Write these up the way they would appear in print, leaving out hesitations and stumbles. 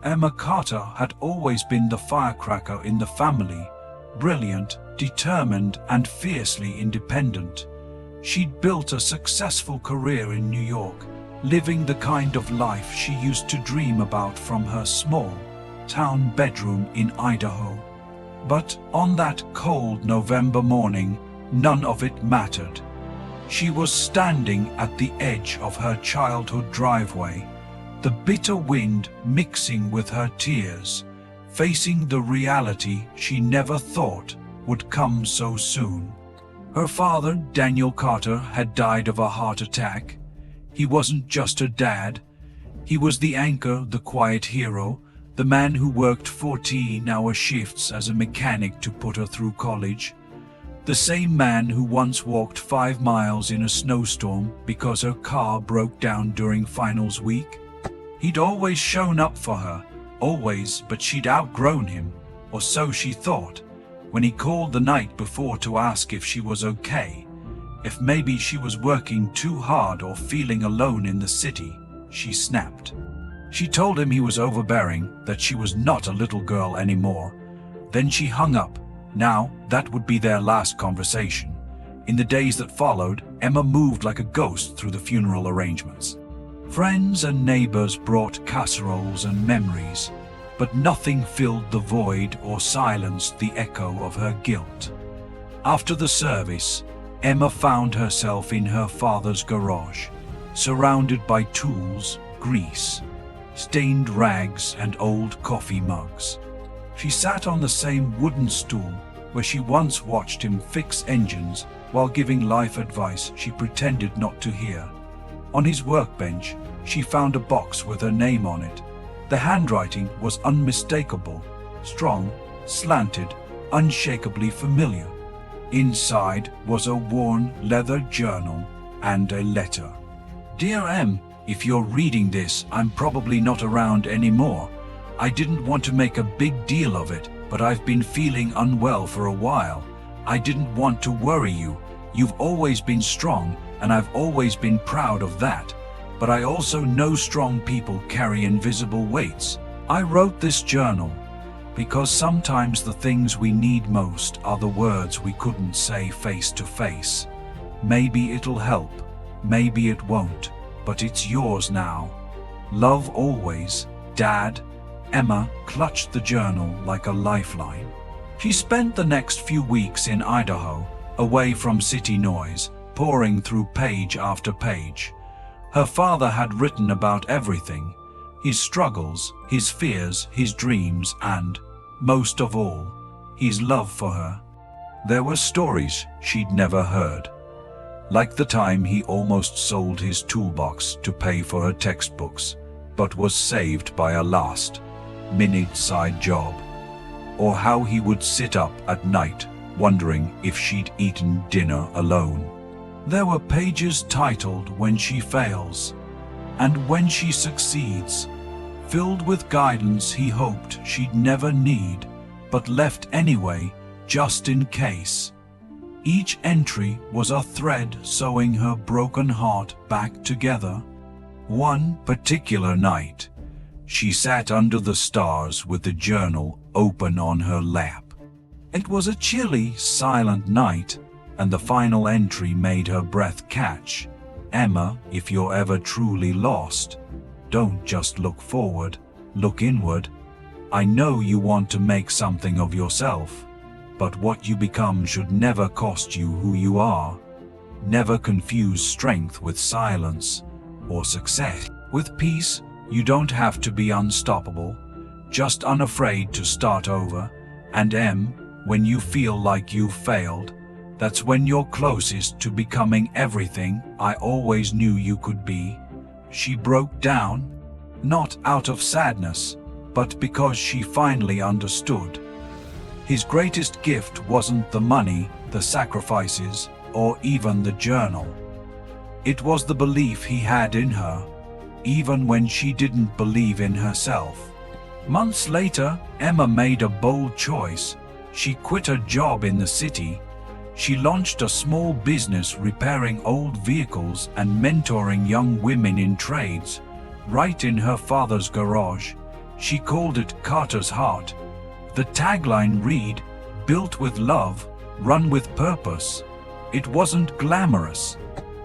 Emma Carter had always been the firecracker in the family, brilliant, determined, and fiercely independent. She'd built a successful career in New York, living the kind of life she used to dream about from her small town bedroom in Idaho. But on that cold November morning, none of it mattered. She was standing at the edge of her childhood driveway, the bitter wind mixing with her tears, facing the reality she never thought would come so soon. Her father, Daniel Carter, had died of a heart attack. He wasn't just her dad. He was the anchor, the quiet hero, the man who worked 14-hour shifts as a mechanic to put her through college. The same man who once walked 5 miles in a snowstorm because her car broke down during finals week. He'd always shown up for her, always, but she'd outgrown him, or so she thought. When he called the night before to ask if she was okay, if maybe she was working too hard or feeling alone in the city, she snapped. She told him he was overbearing, that she was not a little girl anymore. Then she hung up. Now, that would be their last conversation. In the days that followed, Emma moved like a ghost through the funeral arrangements. Friends and neighbors brought casseroles and memories, but nothing filled the void or silenced the echo of her guilt. After the service, Emma found herself in her father's garage, surrounded by tools, grease, stained rags, and old coffee mugs. She sat on the same wooden stool where she once watched him fix engines while giving life advice she pretended not to hear. On his workbench, she found a box with her name on it. The handwriting was unmistakable, strong, slanted, unshakably familiar. Inside was a worn leather journal and a letter. "Dear Em, if you're reading this, I'm probably not around anymore. I didn't want to make a big deal of it, but I've been feeling unwell for a while. I didn't want to worry you. You've always been strong, and I've always been proud of that. But I also know strong people carry invisible weights. I wrote this journal because sometimes the things we need most are the words we couldn't say face to face. Maybe it'll help, maybe it won't, but it's yours now. Love always, Dad." Emma clutched the journal like a lifeline. She spent the next few weeks in Idaho, away from city noise, poring through page after page. Her father had written about everything: his struggles, his fears, his dreams, and, most of all, his love for her. There were stories she'd never heard, like the time he almost sold his toolbox to pay for her textbooks, but was saved by a last-minute side job, or how he would sit up at night wondering if she'd eaten dinner alone. There were pages titled "When She Fails" and "When She Succeeds," filled with guidance he hoped she'd never need, but left anyway, just in case. Each entry was a thread sewing her broken heart back together. One particular night, she sat under the stars with the journal open on her lap. It was a chilly, silent night, and the final entry made her breath catch. "Emma, if you're ever truly lost, don't just look forward, look inward. I know you want to make something of yourself, but what you become should never cost you who you are. Never confuse strength with silence, or success with peace. You don't have to be unstoppable, just unafraid to start over. And Em, when you feel like you've failed, that's when you're closest to becoming everything I always knew you could be." She broke down, not out of sadness, but because she finally understood. His greatest gift wasn't the money, the sacrifices, or even the journal. It was the belief he had in her, even when she didn't believe in herself. Months later, Emma made a bold choice. She quit her job in the city. She launched a small business repairing old vehicles and mentoring young women in trades, right in her father's garage. She called it Carter's Heart. The tagline read, "Built with love, run with purpose." It wasn't glamorous.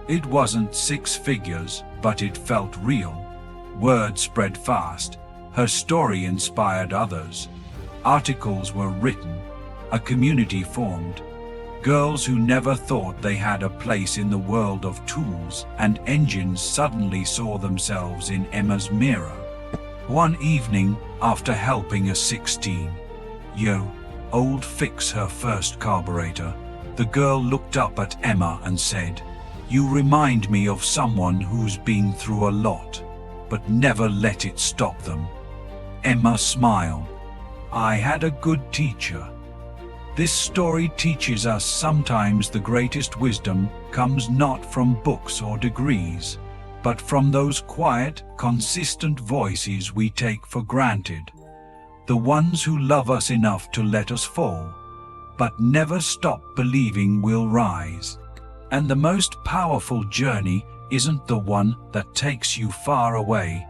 It wasn't six figures, but it felt real. Word spread fast. Her story inspired others. Articles were written. A community formed. Girls who never thought they had a place in the world of tools and engines suddenly saw themselves in Emma's mirror. One evening, after helping a 16-year-old fix her first carburetor, the girl looked up at Emma and said, "You remind me of someone who's been through a lot, but never let it stop them." Emma smiled. "I had a good teacher." This story teaches us sometimes the greatest wisdom comes not from books or degrees, but from those quiet, consistent voices we take for granted. The ones who love us enough to let us fall, but never stop believing we'll rise. And the most powerful journey isn't the one that takes you far away.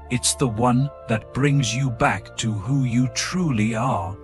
It's the one that brings you back to who you truly are.